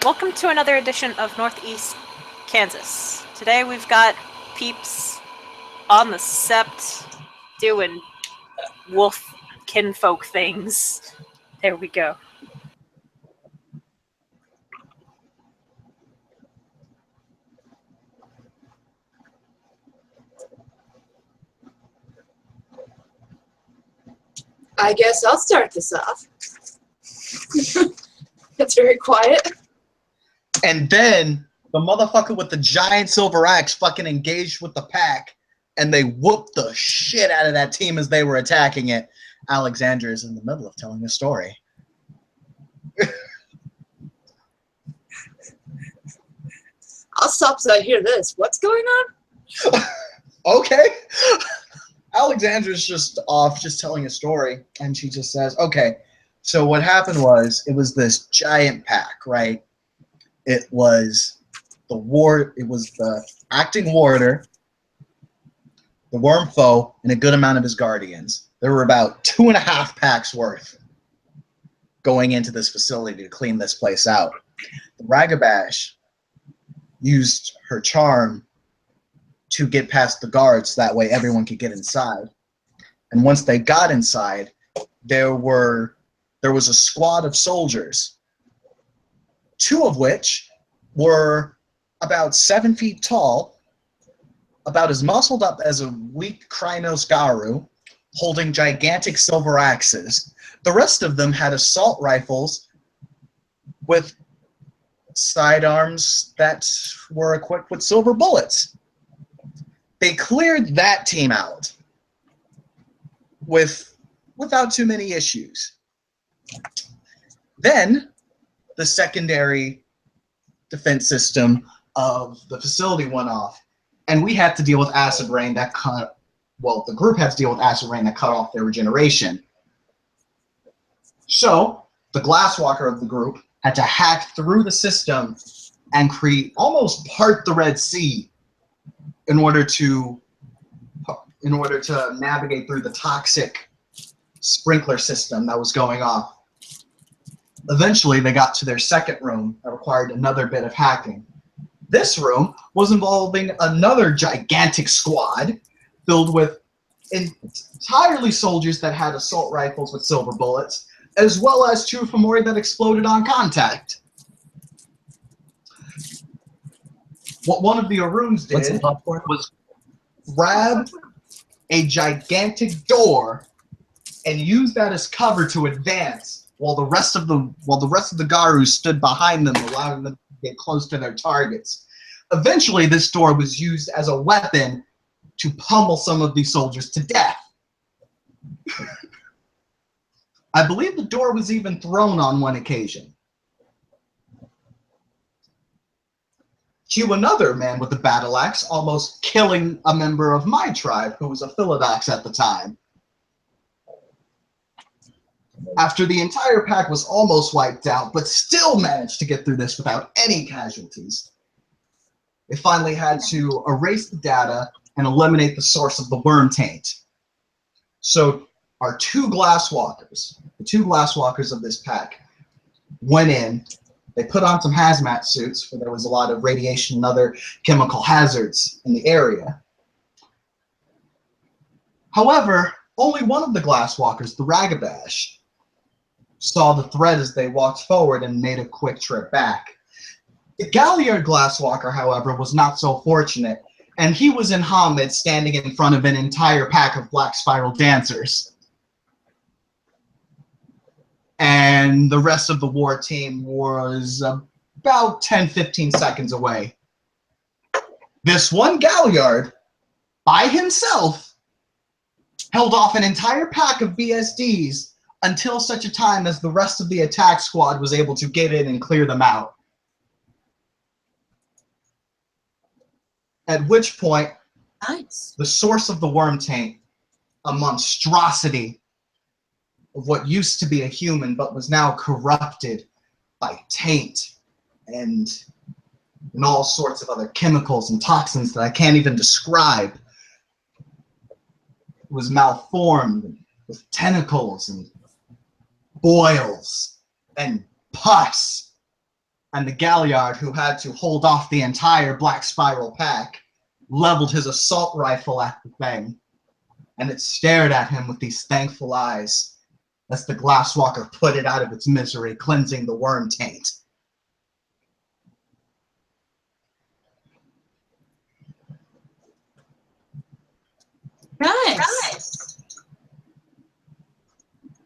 Welcome to another edition of Northeast Kansas. Today we've got peeps on the sept doing wolf kinfolk things. There we go. I guess I'll start this off. It's very quiet. And then the motherfucker with the giant silver axe fucking engaged with the pack, and they whooped the shit out of that team as they were attacking it. Alexandra is in the middle of telling a story. I'll stop so I hear this. What's going on? Okay. Alexandra's just off, just telling a story, and she just says, okay, so what happened was, it was this giant pack, right? It was the acting warder, the worm foe, and a good amount of his guardians. There were about 2.5 packs worth going into this facility to clean this place out. The Ragabash used her charm to get past the guards, that way everyone could get inside. And once they got inside, there was a squad of soldiers, 2 of which were about 7 feet tall, about as muscled up as a weak Krynos Garu, holding gigantic silver axes. The rest of them had assault rifles with sidearms that were equipped with silver bullets. They cleared that team out without too many issues. Then the secondary defense system of the facility went off, and we had to deal with acid rain that the group had to deal with acid rain that cut off their regeneration. So the Glasswalker of the group had to hack through the system and almost part the Red Sea in order to navigate through the toxic sprinkler system that was going off. Eventually, they got to their second room that required another bit of hacking. This room was involving another gigantic squad filled with entirely soldiers that had assault rifles with silver bullets, as well as 2 Fomori that exploded on contact. What one of the Aruns did was grab a gigantic door and use that as cover to advance, while the rest of the Garus stood behind them, allowing them to get close to their targets. Eventually, this door was used as a weapon to pummel some of these soldiers to death. I believe the door was even thrown on one occasion. Cue another man with a battle axe, almost killing a member of my tribe who was a Philodox at the time. After the entire pack was almost wiped out, but still managed to get through this without any casualties, they finally had to erase the data and eliminate the source of the worm taint. So our 2 Glasswalkers, the 2 Glasswalkers of this pack, went in. They put on some hazmat suits, for there was a lot of radiation and other chemical hazards in the area. However, only one of the Glasswalkers, the Ragabash, saw the threat as they walked forward and made a quick trip back. The Galliard Glasswalker, however, was not so fortunate, and he was in Hamid standing in front of an entire pack of Black Spiral Dancers. And the rest of the war team was about 10-15 seconds away. This one Galliard, by himself, held off an entire pack of BSDs until such a time as the rest of the attack squad was able to get in and clear them out. At which point, the source of the worm taint, a monstrosity of what used to be a human but was now corrupted by taint and all sorts of other chemicals and toxins that I can't even describe, was malformed with tentacles and boils and pus And the Galliard, who had to hold off the entire Black Spiral pack, leveled his assault rifle at the thing, and it stared at him with these thankful eyes as the Glasswalker put it out of its misery, cleansing the worm taint. Nice.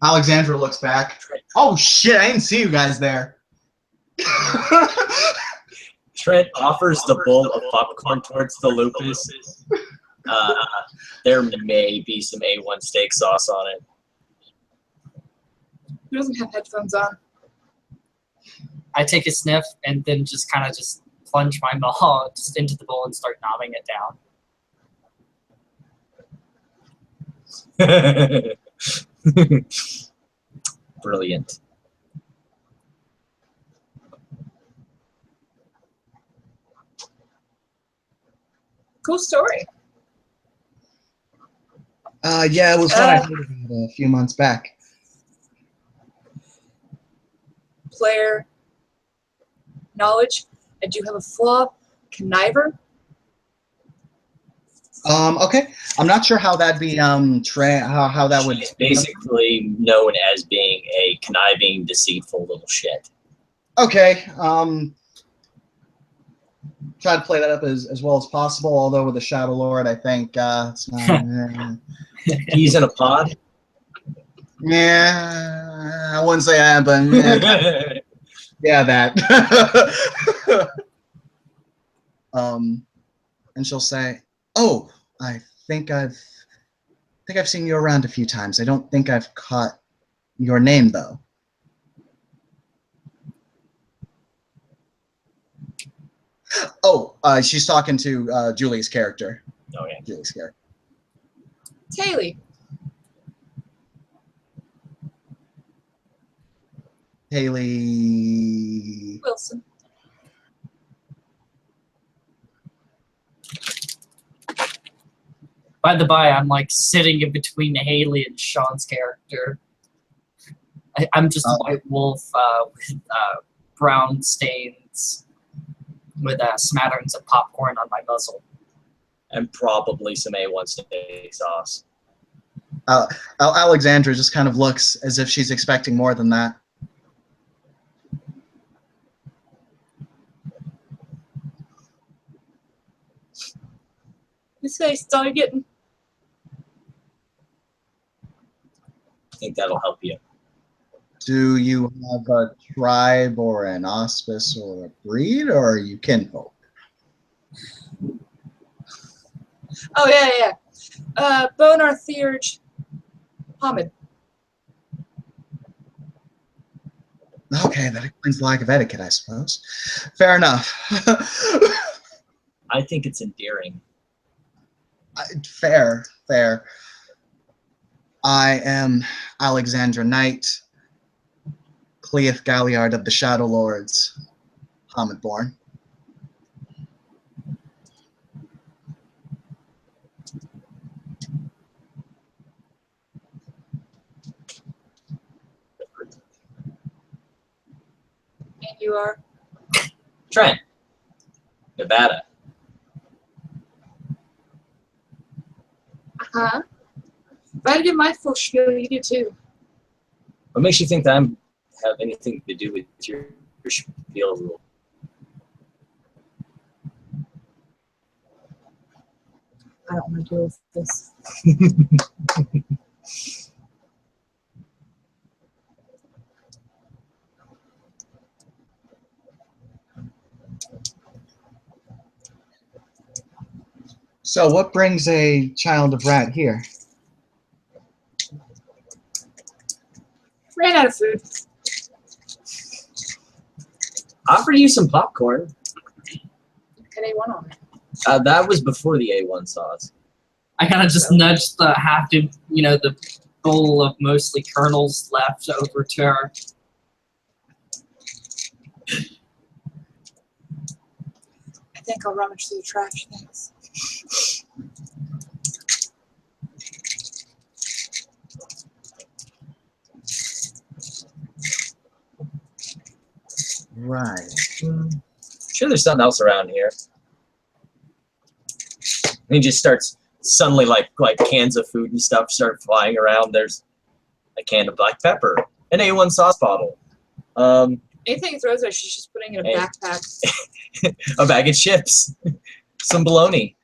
Alexandra looks back. Oh shit, I didn't see you guys there. Trent offers the bowl of popcorn towards the lupus. There may be some A1 steak sauce on it. Who doesn't have headphones on? I take a sniff and then just kind of just plunge my maw just into the bowl and start nobbing it down. Brilliant. Cool story. Yeah, it was what I heard about a few months back. Player knowledge. I do have a flaw. Conniver. Okay. I'm not sure how that'd be how that would. She's basically known as being a conniving, deceitful little shit. Okay. Try to play that up as well as possible. Although with the Shadow Lord, I think it's not. He's in a pod. Yeah, I wouldn't say that, but yeah, that. And she'll say, "Oh, I think I've seen you around a few times. I don't think I've caught your name though." Oh, she's talking to Julie's character. Okay. Julie's character. Taylor. Haley Wilson. By the by, I'm like sitting in between Haley and Sean's character. I'm just a white wolf with brown stains, with smatterings of popcorn on my muzzle. And probably some A1 steak sauce. Alexandra just kind of looks as if she's expecting more than that. His face started getting. I think that'll help you. Do you have a tribe or an auspice or a breed, or are you kinfolk? Oh yeah. Bonar Theurge Hamid. Okay, that explains the lack of etiquette, I suppose. Fair enough. I think it's endearing. Fair. I am Alexandra Knight, Cleith Galliard of the Shadow Lords, Hamidborn. And you are? Trent, Nevada. Uh-huh. If I had to give my full spiel, you do too. What makes you think that I have anything to do with your spiel rule? I don't want to deal with this. So what brings a child of Rat here? Ran out of food. Offer you some popcorn. Had A1 on it. That was before the A1 sauce. I kind of just nudged the the bowl of mostly kernels left over to her. I think I'll rummage through the trash. Thanks. Right. Sure, there's something else around here. And he just starts suddenly like cans of food and stuff start flying around. There's a can of black pepper, an A1 sauce bottle, Anything he throws at, she's just putting in a Hey. backpack. a bag of chips, some bologna.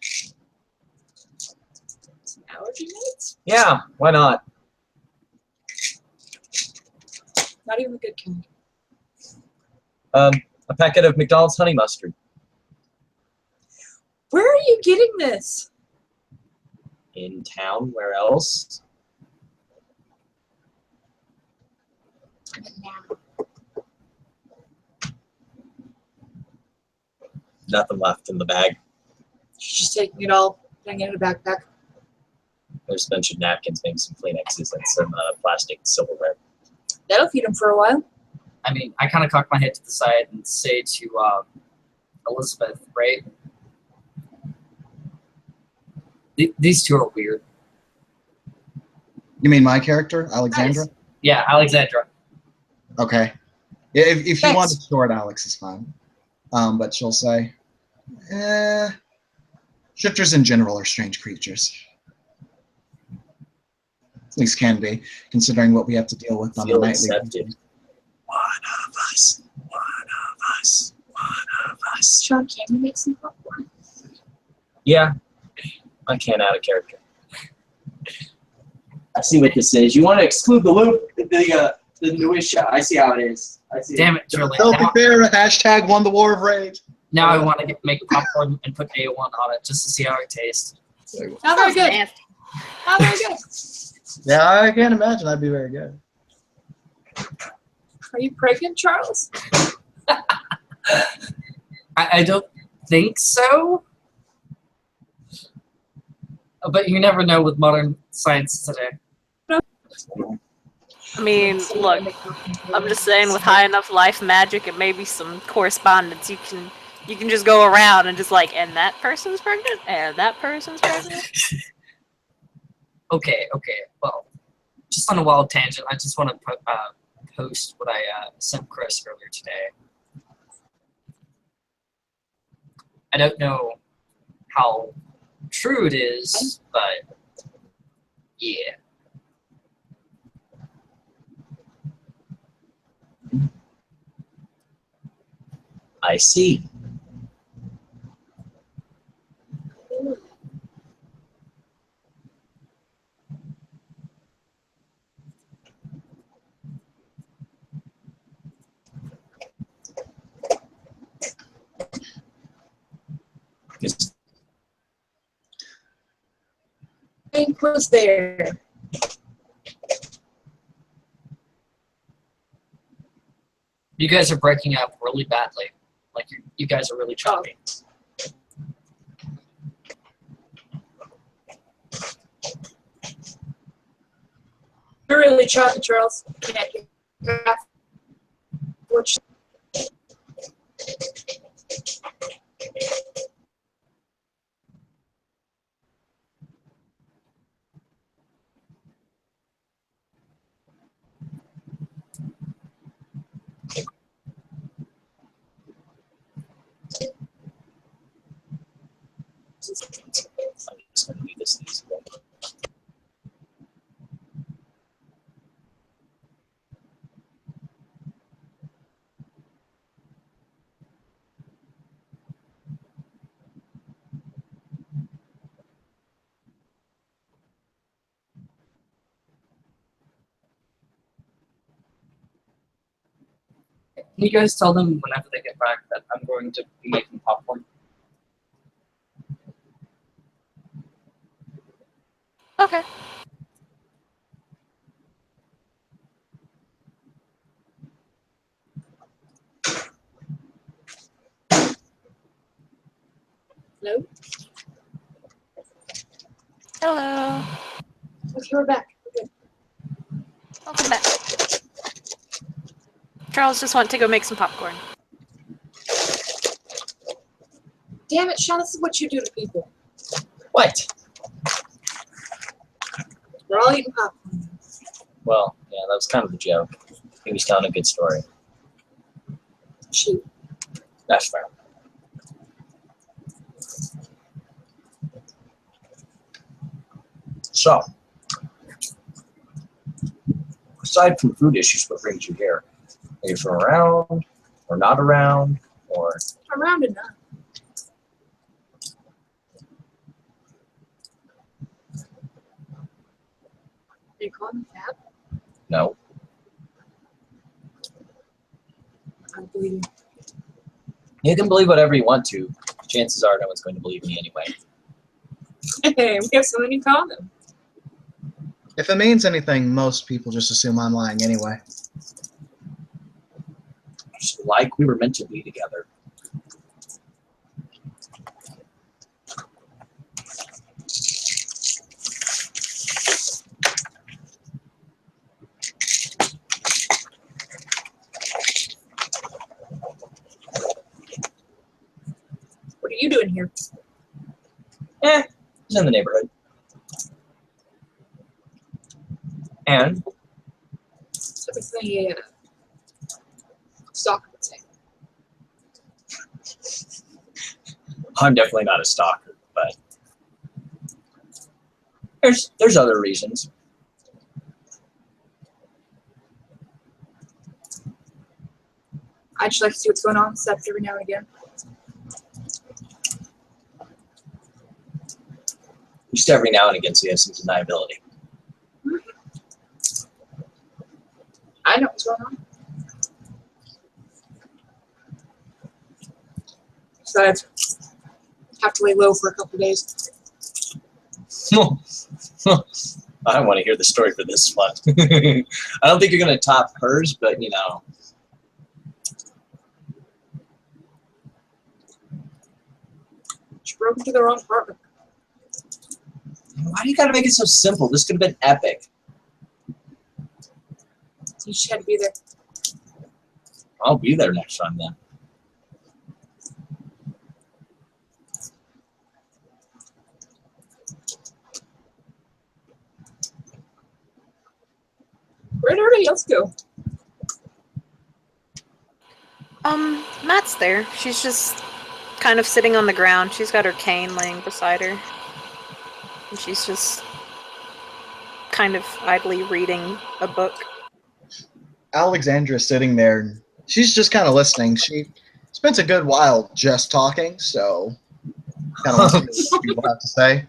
Some allergy meds? Yeah, why not? Not even a good kind. A packet of McDonald's honey mustard. Where are you getting this? In town, where else? Nothing left in the bag. She's just taking it all, putting it in a backpack. There's a bunch of napkins, maybe some Kleenexes, and some plastic silverware. That'll feed him for a while. I mean, I kind of cock my head to the side and say to Elizabeth, right? These two are weird. You mean my character, Alexandra? Nice. Yeah, Alexandra. Okay. Yeah, if you Thanks. want to store it, Alex is fine. But she'll say, shifters in general are strange creatures. At least can be, considering what we have to deal with on a Feel nightly accepted. basis. One of us. One of us. One of us. Sean, can you make some popcorn? Yeah, I can't out of character. I see what this is. You want to exclude the loop, the newish. I see how it is. I see. Damn it, Julie. Filthy Bear, hashtag won the war of rage. Now I want to make popcorn and put A1 on it just to see how it tastes. Not very good. Nasty. Not very good. Yeah, I can't imagine that'd be very good. Are you pregnant, Charles? I don't think so. But you never know with modern science today. I mean, look, I'm just saying, with high enough life magic and maybe some correspondence, you can just go around and just like, and that person's pregnant, and that person's pregnant. Okay. Well, just on a wild tangent, I just want to post what I sent Chris earlier today. I don't know how true it is, but yeah. I see. Yes. Hank was there. You guys are breaking up really badly. Like you guys are really choppy. You're really choppy, Charles. Can't get which I'm just going to leave this easy. Can you guys tell them whenever they get back that I'm going to be making popcorn? Okay. no. Hello. Okay, we're back. We're good. Welcome back. Charles just went to go make some popcorn. Damn it, Sean, this is what you do to people. What? We're all eating popcorn. Well, yeah, that was kind of the joke. He was telling a good story. cheap. That's fair. So, aside from food issues, what brings you here? Are you from around, or not around, or Around and not. Are you calling me fat? no? I believe you. You can believe whatever you want to. Chances are no one's going to believe me anyway. Hey, we have something in common. If it means anything, most people just assume I'm lying anyway. Just like we were meant to be together. What are you doing here? He's in the neighborhood. And Typically, stalker would say. I'm definitely not a stalker, but there's other reasons. I'd just like to see what's going on except every now and again. Just every now and again, so you have some deniability. I know what's going on. Besides, have to lay low for a couple days. I don't want to hear the story for this one. I don't think you're going to top hers, but you know. She broke into the wrong apartment. Why do you got to make it so simple? This could have been epic. You just had to be there. I'll be there next time then. Where'd everybody else go? Matt's there. She's just kind of sitting on the ground. She's got her cane laying beside her. And she's just kind of idly reading a book. Alexandra's sitting there. And she's just kind of listening. She spent a good while just talking, so kind of listening to what people have to say.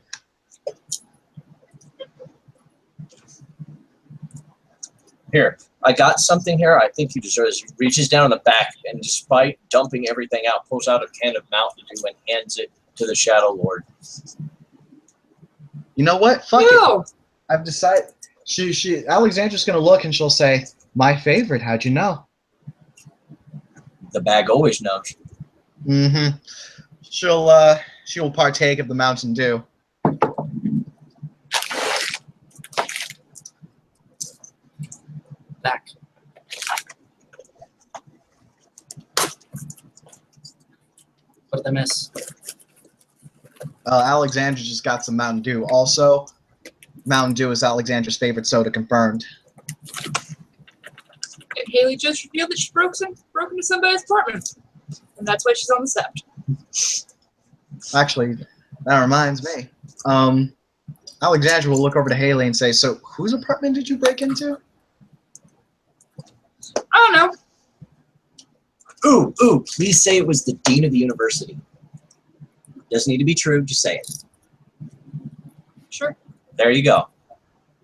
Here, I got something here I think you deserve. He reaches down in the back and, despite dumping everything out, pulls out a can of Mountain Dew and hands it to the Shadow Lord. You know what? Fuck it. No! I've decided. Alexandra's gonna look and she'll say, "My favorite. How'd you know?" The bag always knows. Mm-hmm. She will partake of the Mountain Dew. Back. What did I miss? Alexandra just got some Mountain Dew. Also, Mountain Dew is Alexandra's favorite soda, confirmed. And Haley just revealed that she broke into somebody's apartment. And that's why she's on the steps. Actually, that reminds me. Alexandra will look over to Haley and say, "So, whose apartment did you break into?" I don't know. Ooh, please say it was the Dean of the University. Doesn't need to be true, just say it. Sure. There you go.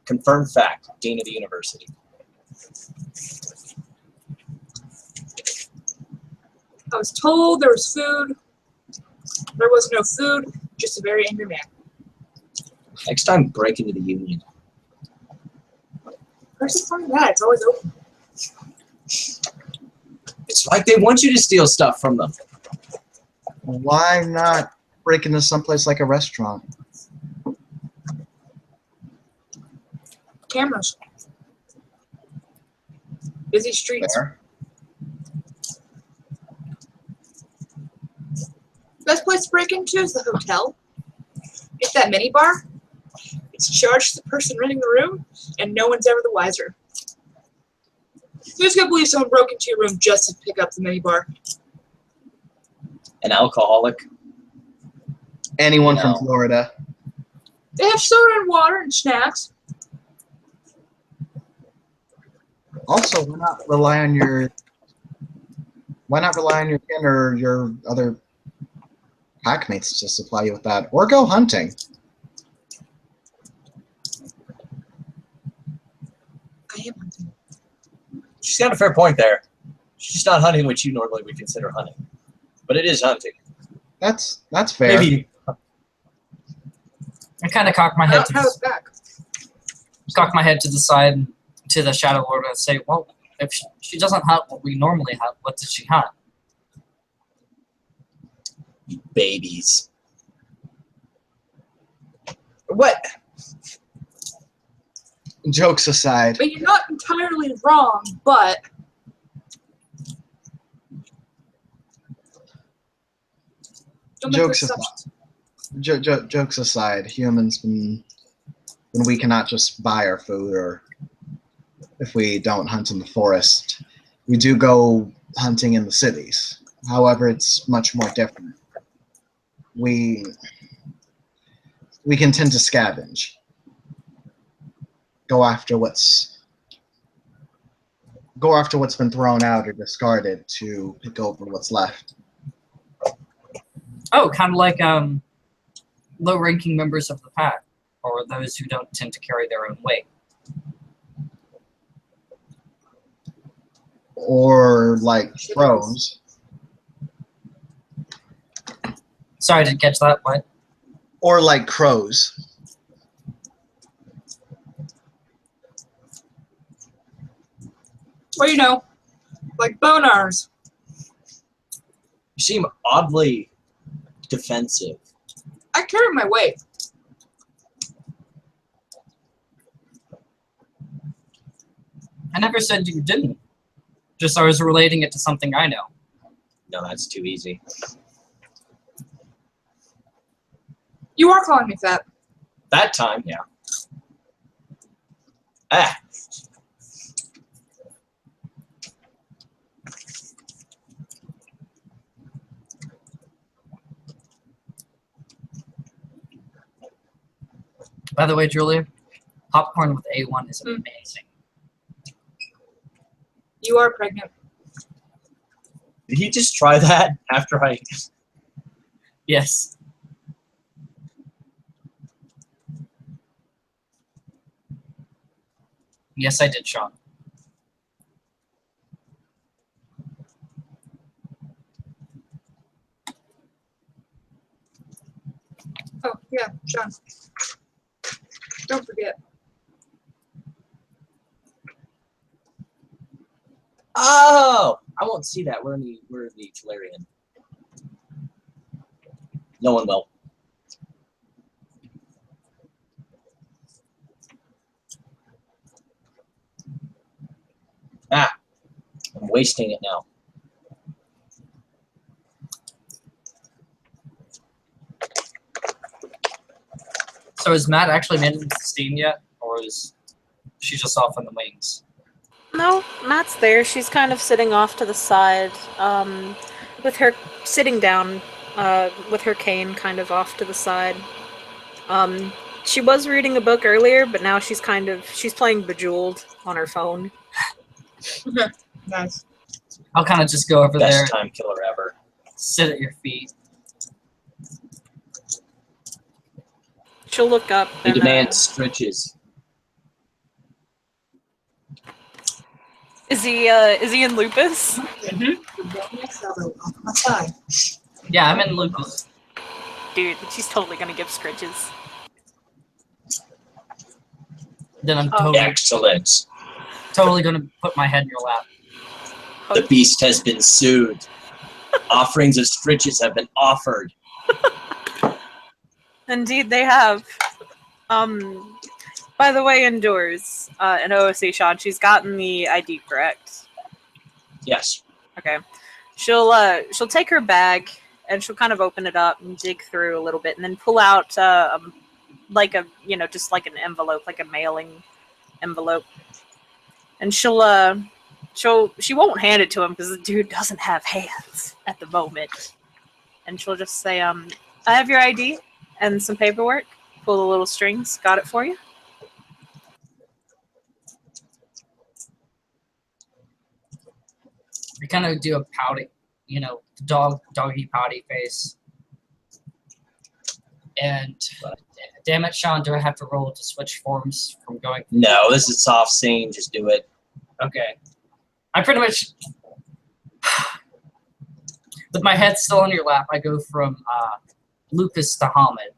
Confirmed fact, Dean of the University. I was told there was food. There was no food, just a very angry man. Next time, break into the Union. Person's funny that, it's always open. It's like they want you to steal stuff from them. Why not break into someplace like a restaurant? Cameras. Busy streets. There. Best place to break into is the hotel. It's that mini bar. It's charged to the person renting the room, and no one's ever the wiser. Who's gonna believe someone broke into your room just to pick up the mini bar? An alcoholic. Anyone No. from Florida. They have soda and water and snacks. Also, why not rely on your kin or your other packmates to supply you with that, or go hunting. I am hunting. She's got a fair point there. She's not hunting what you normally would consider hunting, but it is hunting. That's fair. Maybe I kind of cock my I head don't have it back. to the side to the Shadow Lord and say, well, if she doesn't hunt what we normally hunt, what does she hunt? babies. What? Jokes aside, But you're not entirely wrong, but don't make Jokes assumptions. jokes aside, humans, when we cannot just buy our food, or if we don't hunt in the forest, we do go hunting in the cities. However, it's much more different. We can tend to scavenge, go after what's been thrown out or discarded to pick over what's left. Oh, kind of like low-ranking members of the pack, or those who don't tend to carry their own weight. Or like crows. Sorry, I didn't catch that. What? Or like crows. Or, you know, like bonars. You seem oddly defensive. I carry my weight. I never said you didn't. Just I was relating it to something I know. No, that's too easy. You are calling me fat. That time, yeah. Ah. By the way, Julia, popcorn with A1 is amazing. You are pregnant. Did he just try that after I... Yes. Yes, I did, Sean. Oh, yeah, John. Don't forget. Oh! I won't see that. We're in the Talarian. No one will. Ah! I'm wasting it now. So has Matt actually made it to Steam yet, or is she just off on the wings? No, Matt's there. She's kind of sitting off to the side, with her sitting down, with her cane kind of off to the side. She was reading a book earlier, but now she's playing Bejeweled on her phone. Nice. I'll kind of just go over there, Best time killer ever. sit at your feet. She'll look up He and demands stretches. is he in Lupus? On my side. Yeah, I'm in Lucas. Dude, she's totally gonna give scritches. Then I'm Oh. Excellent. totally gonna put my head in your lap. The beast has been sued. Offerings of stretches have been offered. Indeed, they have. By the way, indoors, in OOC, Sean, she's gotten the ID correct. Yes. Okay. She'll take her bag and she'll kind of open it up and dig through a little bit, and then pull out like a just like an envelope, like a mailing envelope, and she won't hand it to him because the dude doesn't have hands at the moment. and she'll just say, I have your ID and some paperwork. Pull the little strings. Got it for you. We kind of do a pouty, doggy pouty face. And damn it, Sean, do I have to roll to switch forms from going? No, this is soft scene. Just do it. Okay. I pretty much, with my head still on your lap, I go from Lucas to Hamid.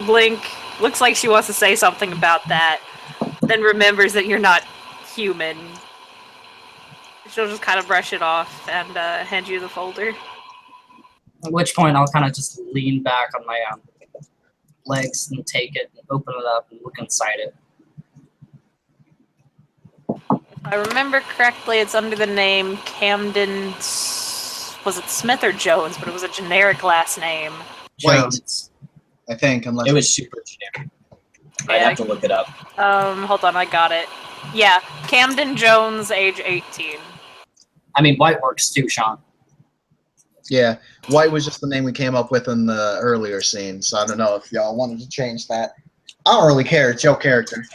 Blink. Looks like she wants to say something about that. Then remembers that you're not human. She'll just kind of brush it off and hand you the folder. At which point I'll kind of just lean back on my legs and take it and open it up and look inside it. If I remember correctly, it's under the name Camden. Was it Smith or Jones? But it was a generic last name. White. Jones. I think, unless It was super generic. I'd Yeah. have to look it up. Hold on, I got it. Yeah, Camden Jones, age 18. I mean, white works too, Sean. Yeah, White was just the name we came up with in the earlier scene, so I don't know if y'all wanted to change that. I don't really care. It's your character.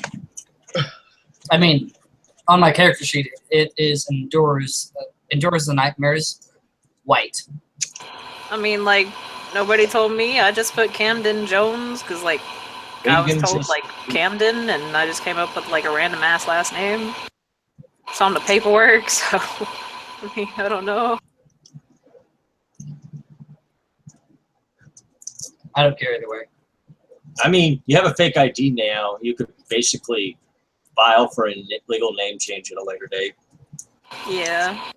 I mean, on my character sheet, it is endures the nightmares, white. I mean, like, nobody told me. I just put Camden Jones because, like, I was told, like, Camden, and I just came up with, like, a random ass last name. It's on the paperwork, so, I mean, I don't know. I don't care either way. I mean, you have a fake ID now. You could basically file for a legal name change at a later date. Yeah.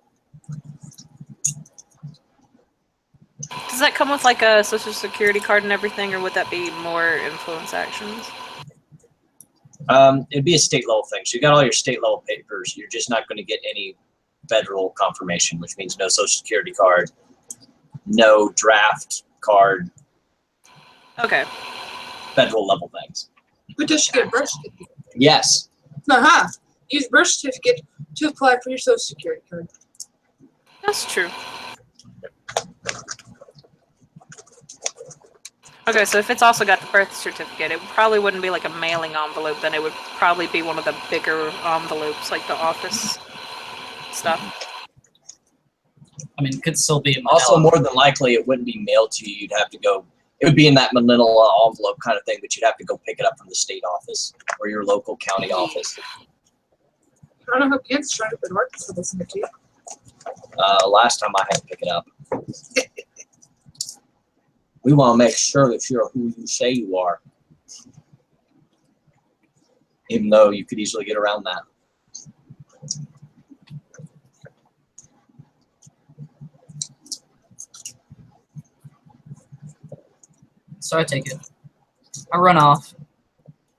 Does that come with, like, a social security card and everything, or would that be more influence actions? It'd be a state level thing. So you got all your state level papers. You're just not going to get any federal confirmation, which means no social security card, no draft card, Okay. federal level things. But does she get a birth certificate? Yes. Uh-huh. Use birth certificate to apply for your social security card. That's true. Okay, so if it's also got the birth certificate, it probably wouldn't be like a mailing envelope, then it would probably be one of the bigger envelopes, like the office stuff. I mean, it could still be in Manila. Also, more than likely, it wouldn't be mailed to you. You'd have to go. It would be in that manila envelope kind of thing, but you'd have to go pick it up from the state office or your local county office. I don't know how Kansas trying to put Arkansas this in it too. Last time I had to pick it up. We want to make sure that you're who you say you are. Even though you could easily get around that. So I take it. I run off.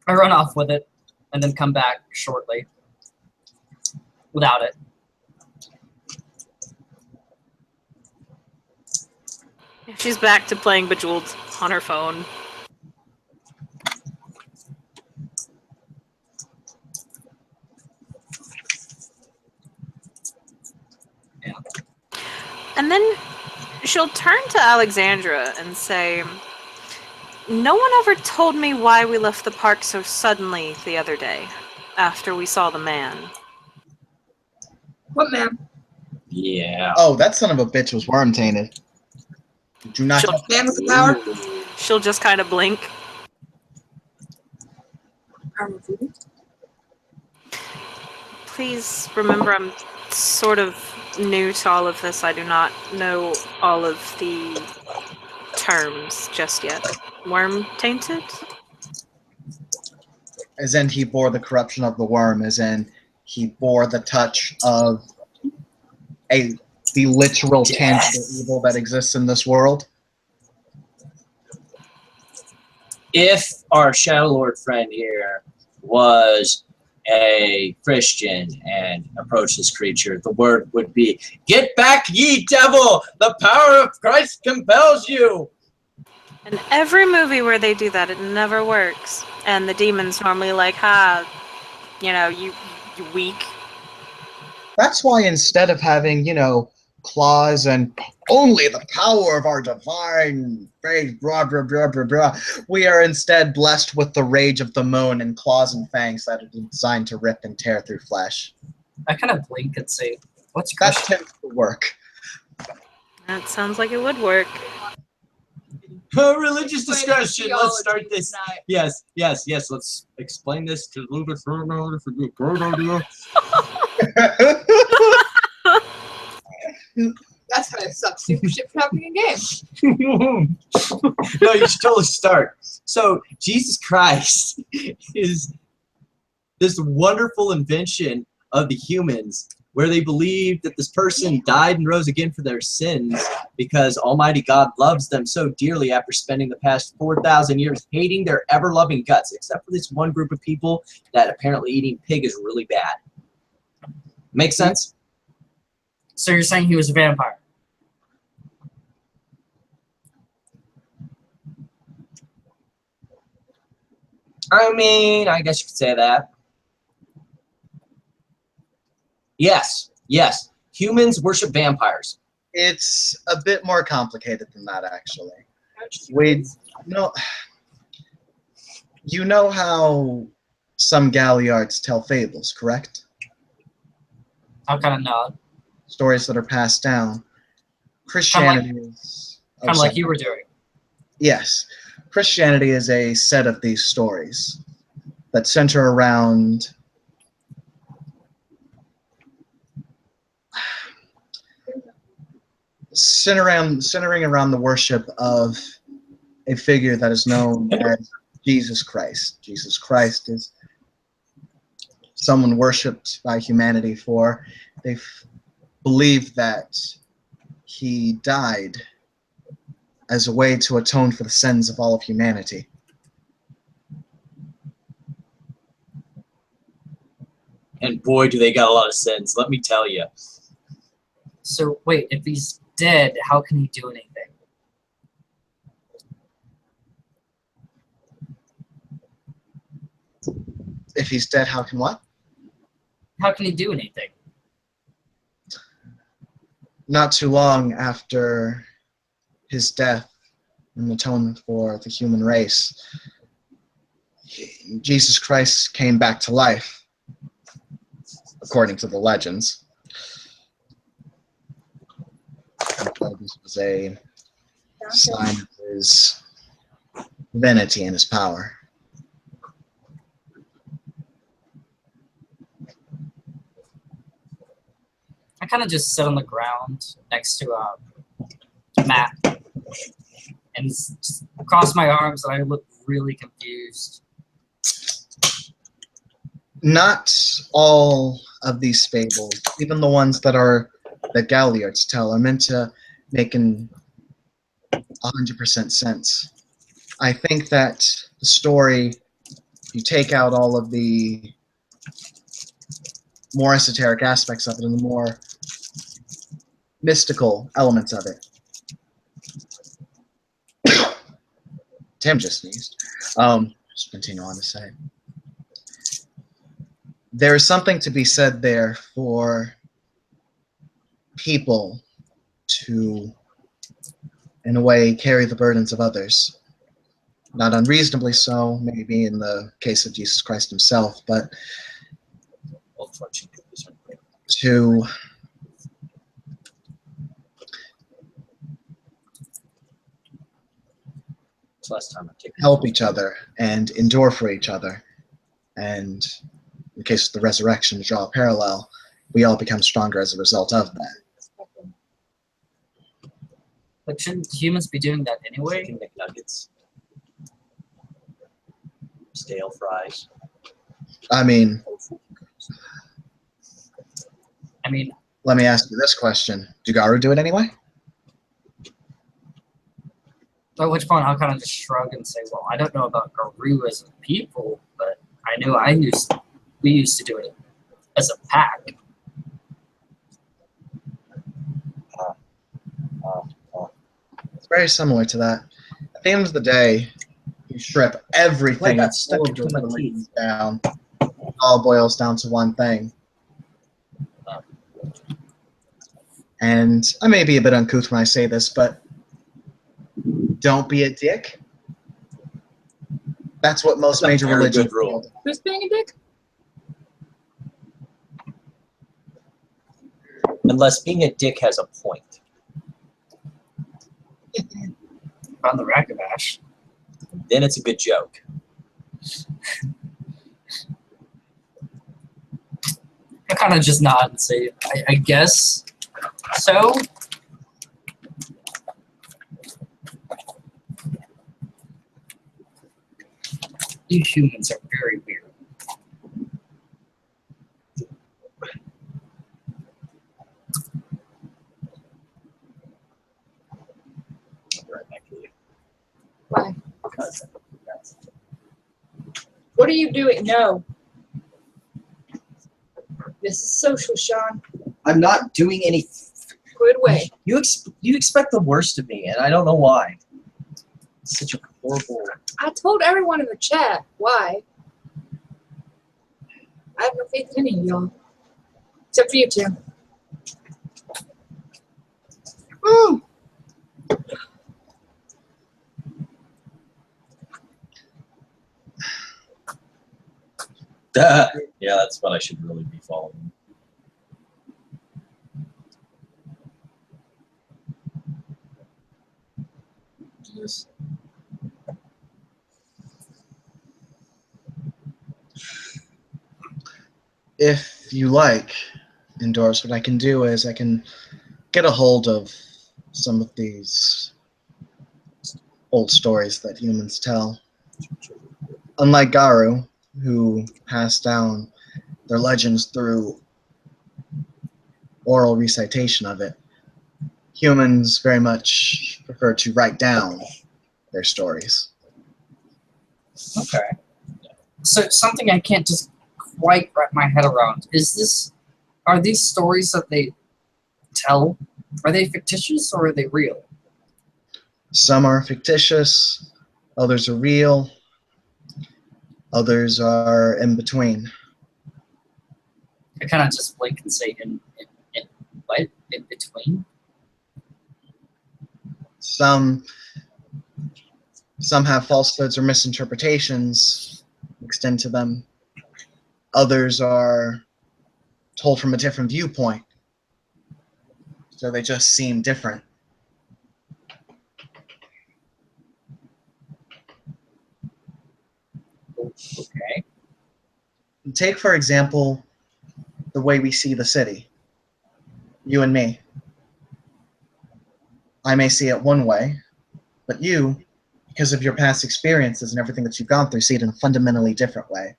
I run off with it, and then come back shortly without it. She's back to playing Bejeweled on her phone. Yeah. And then she'll turn to Alexandra and say, "No one ever told me why we left the park so suddenly the other day, after we saw the man." What man? Yeah. Oh, that son of a bitch was worm tainted. Did you not? Sure. Man with the power? She'll just kind of blink. Power of voodoo? Please remember, I'm sort of new to all of this. I do not know all of the terms just yet. Worm tainted? As in, he bore the corruption of the worm. As in, he bore the touch of the literal tangible evil that exists in this world. If our Shadow Lord friend here was a Christian and approached this creature, the word would be, "Get back, ye devil! The power of Christ compels you!" In every movie where they do that, it never works. And the demon's normally like, "Ha, you know, you weak." That's why instead of having, claws and only the power of our divine faith, blah, blah, blah, blah, blah, we are instead blessed with the rage of the moon and claws and fangs that are designed to rip and tear through flesh. I kind of blink and say, "What's That Christian?" tends to work. That sounds like it would work. Religious discussion. Let's start Theology this. tonight. Yes. Let's explain this to a little bit further. If we do a great idea. That's how I stop stupid shit from happening in games. No, you should totally start. So Jesus Christ is this wonderful invention of the humans where they believe that this person died and rose again for their sins because Almighty God loves them so dearly after spending the past 4,000 years hating their ever-loving guts, except for this one group of people that apparently eating pig is really bad. Make sense? So you're saying he was a vampire? I mean, I guess you could say that. Yes. Humans worship vampires. It's a bit more complicated than that, actually. You know how some galliards tell fables, correct? I'll kind of nod, Stories that are passed down. Christianity is... kind of like you were doing. Yes. Christianity is a set of these stories that center around centering around the worship of a figure that is known as Jesus Christ. Jesus Christ is someone worshipped by humanity for they believe that he died as a way to atone for the sins of all of humanity. And boy, do they got a lot of sins, let me tell you. So wait, if he's dead, how can he do anything? If he's dead, how can what? How can he do anything? Not too long after his death and atonement for the human race, Jesus Christ came back to life, according to the legends. This was a sign of his divinity and his power. I kind of just sit on the ground next to a map and just cross my arms, and I look really confused. Not all of these fables, even the ones that Galliards tell, are meant to make 100% sense. I think that the story, you take out all of the more esoteric aspects of it and the more mystical elements of it. Tim just sneezed. Just continue on to say. There is something to be said there for people to, in a way, carry the burdens of others. Not unreasonably so, maybe in the case of Jesus Christ himself, but to help each other and endure for each other. And in the case of the resurrection, to draw a parallel, we all become stronger as a result of that. But shouldn't humans be doing that anyway? Chicken McNuggets. Stale fries. I mean, Let me ask you this question. Do Garu do it anyway? at which point I'll kind of just shrug and say, well, I don't know about Garu as a people, but I knew we used to do it as a pack. It's very similar to that. At the end of the day, you strip everything Got stuck between my beliefs teeth. down. It all boils down to one thing. And I may be a bit uncouth when I say this, but don't be a dick. That's what most That's a major very religions good rule. Who's being a dick? Unless being a dick has a point. On the Ragabash. Then it's a good joke. I kind of just nod and say, I guess so. You humans are very weird. I'll be right back to you. Why? Because What are you doing? No. This is social, Sean. I'm not doing any. Quit away. You expect the worst of me, and I don't know why. It's such a horrible. I told everyone in the chat why. I have no faith in any of y'all. Except for you two. Woo! Yeah, that's what I should really be following. Yes. If you like, Indoors, what I can do is I can get a hold of some of these old stories that humans tell. Unlike Garu, who passed down their legends through oral recitation of it, humans very much prefer to write down their stories. Okay. So something I can't just quite wrap my head around are these stories that they tell, are they fictitious or are they real? Some are fictitious, others are real, others are in between. I kind of just blink and say in what? In between? Some have falsehoods or misinterpretations mixed into them. Others are told from a different viewpoint, so they just seem different. Okay. Take, for example, the way we see the city. You and me. I may see it one way, but you, because of your past experiences and everything that you've gone through, see it in a fundamentally different way.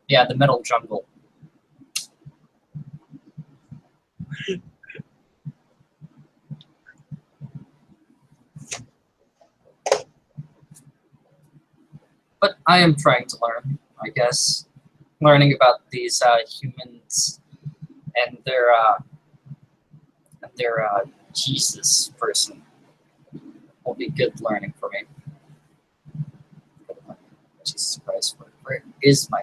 Yeah, the metal jungle. But I am trying to learn, I guess. Learning about these humans and their Jesus person will be good learning for me. Jesus Christ, where is my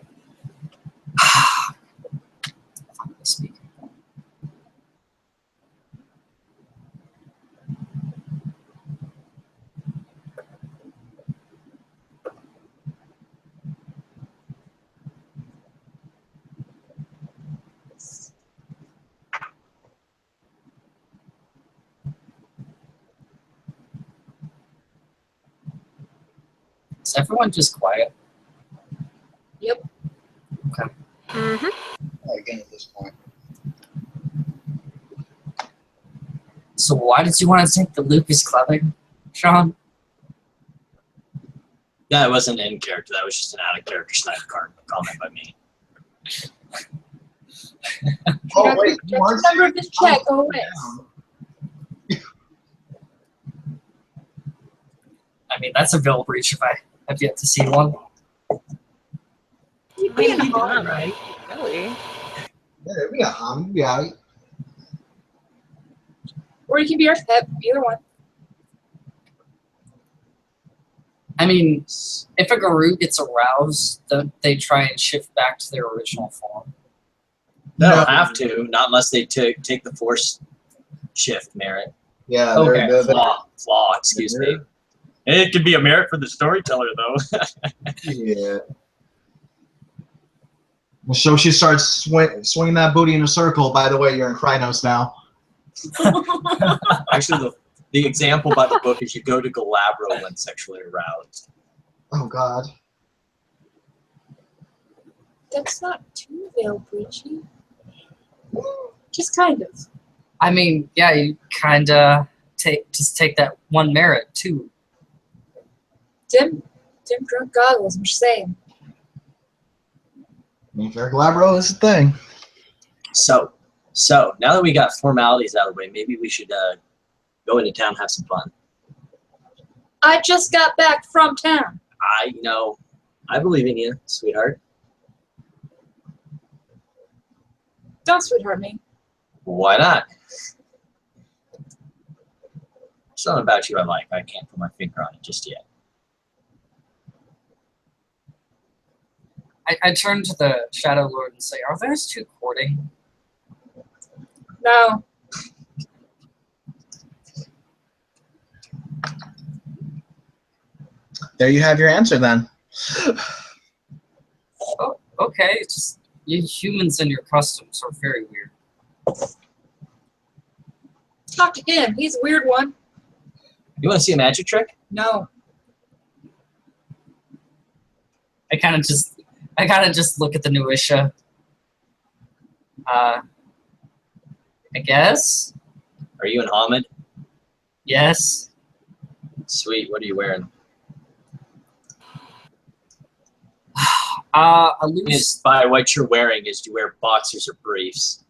finally speaking? Is everyone just quiet? Yep. Okay. Mm-hmm. Again, at this point. So why did you want to take the Lucas clubbing, Sean? That wasn't in character. That was just an out of character sniper comment by me. Oh, wait. Just remember this chat. Go away. I mean, that's a veil breach if I have yet to see one. You'd I be mean, in a you bar, done, right? Really? Yeah, we got Hami. Yeah. Or you can be our pet. Either one. I mean, if a Garou gets aroused, they try and shift back to their original form. They No. don't have to, not unless they take the force shift merit. Yeah. Okay. Flaw, excuse me. It could be a merit for the storyteller, though. Yeah. So she starts swinging that booty in a circle. By the way, you're in Krynos now. Actually, the example by the book is you go to Galabro when sexually aroused. Oh God. That's not too veil breachy. Just kind of. I mean, yeah, you kind of take that one merit too. Dim drunk goggles, I'm just saying. Fair Glabro is the thing. So now that we got formalities out of the way, maybe we should go into town, have some fun. I just got back from town. I believe in you, sweetheart. Don't sweetheart me. Why not? Something about you I like. I can't put my finger on it just yet. I turn to the Shadow Lord and say, "Are those two courting?" No. There you have your answer then. Oh, okay. It's just you humans and your customs are very weird. Talk to him. He's a weird one. You want to see a magic trick? No. I kind of just look at the Nuisha. I guess. Are you in Hamid? Yes. Sweet. What are you wearing? A It's loose. by what you're wearing is do you wear boxers or briefs?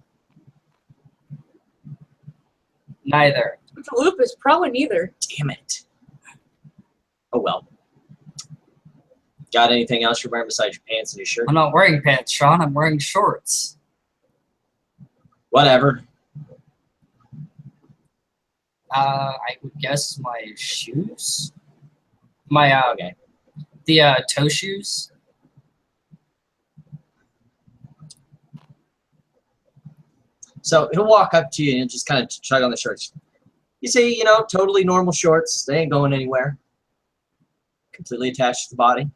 Neither. With the lupus, probably neither. Damn it. Oh well. Got anything else you're wearing besides your pants and your shirt? I'm not wearing pants, Sean. I'm wearing shorts. Whatever. I would guess my shoes. My Okay. the toe shoes. So he'll walk up to you and just kind of tug on the shorts. You see, totally normal shorts. They ain't going anywhere. Completely attached to the body.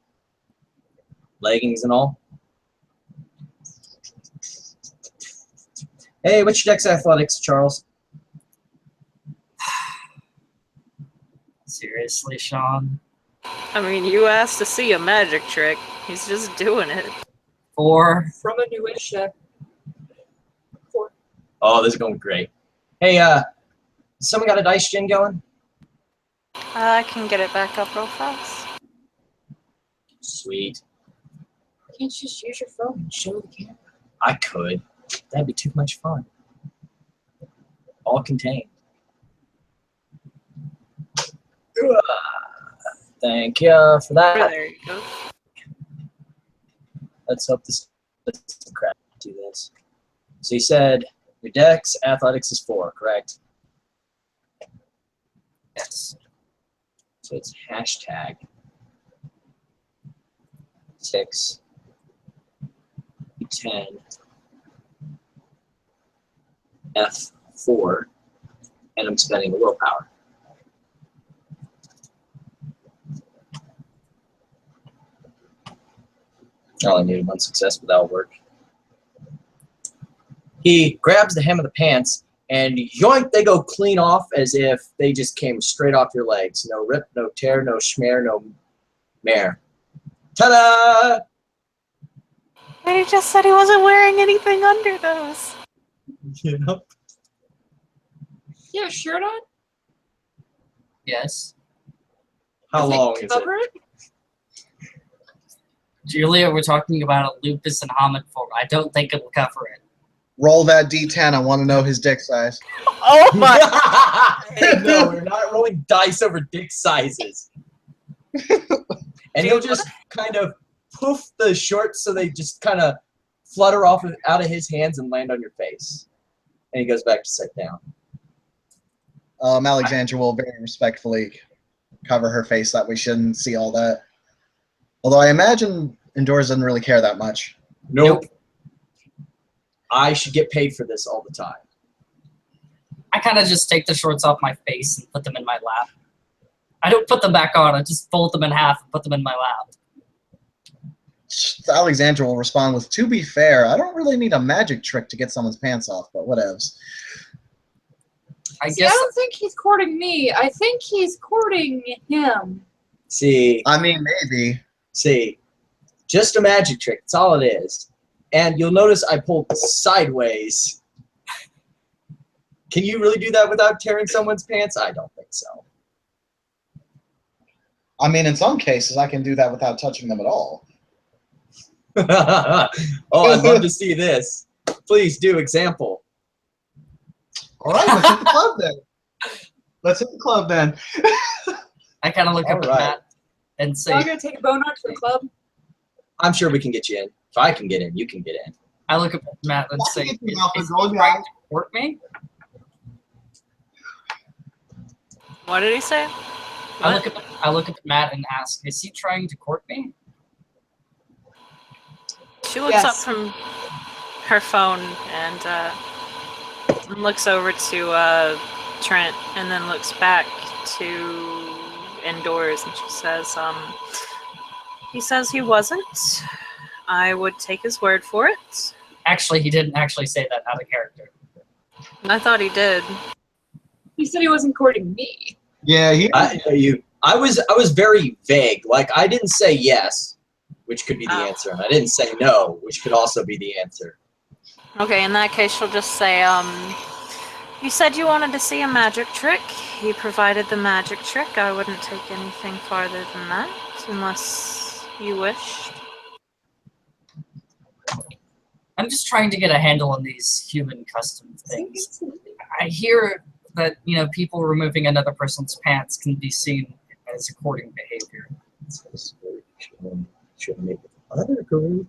Leggings and all. Hey, what's your dex athletics, Charles? Seriously, Sean? I mean, you asked to see a magic trick. He's just doing it. 4. From a newish. Oh, this is going great. Hey, someone got a dice gin going? I can get it back up real fast. Sweet. Can't you just use your phone and show the camera? I could. That'd be too much fun. All contained. Thank you for that. There you go. Let's hope this doesn't crap do this. So you said your dex athletics is 4, correct? Yes. So it's hashtag 6 10 F4, and I'm spending a willpower. I only needed 1 success, but that'll work. He grabs the hem of the pants, and yoink, they go clean off as if they just came straight off your legs. No rip, no tear, no schmear, no mare. Ta-da! But he just said he wasn't wearing anything under those. You know? You have a shirt on? Yes. How Does long is it? cover it? Julia, we're talking about a lupus and Hamid form. I don't think it'll cover it. Roll that D10. I want to know his dick size. Oh my! No, we're not rolling dice over dick sizes. And he'll just kind of poof the shorts so they just kind of flutter off out of his hands and land on your face. And he goes back to sit down. Alexandra will very respectfully cover her face that we shouldn't see all that. Although I imagine Endora doesn't really care that much. Nope. I should get paid for this all the time. I kind of just take the shorts off my face and put them in my lap. I don't put them back on. I just fold them in half and put them in my lap. Alexandra will respond with, "To be fair, I don't really need a magic trick to get someone's pants off, but whatevs." I See, guess I don't think he's courting me. I think he's courting him. See, I mean, maybe. just a magic trick. That's all it is. And you'll notice I pulled sideways. Can you really do that without tearing someone's pants? I don't think so. I mean, in some cases, I can do that without touching them at all. Oh, I'd love to see this. Please do example. All right, let's hit the club then. Let's hit the club then. I kind of look up All at right. Matt and say, Y'all gonna take a boner to the club? I'm sure we can get you in. If I can get in, you can get in. I look up at Matt and say, Get you is off the he gold trying line. to court me? What did he say? I What? look up at Matt and ask, is he trying to court me? She looks Yes. up from her phone and looks over to Trent and then looks back to indoors and she says, he says he wasn't. I would take his word for it. Actually, he didn't actually say that out of character. I thought he did. He said he wasn't courting me. Yeah, I was very vague. Like I didn't say yes, which could be the Oh. answer, and I didn't say no, which could also be the answer. Okay, in that case, she'll just say, you said you wanted to see a magic trick. He provided the magic trick. I wouldn't take anything farther than that, unless you wished. I'm just trying to get a handle on these human custom things. I hear that, people removing another person's pants can be seen as a courting behavior. Should make it other good.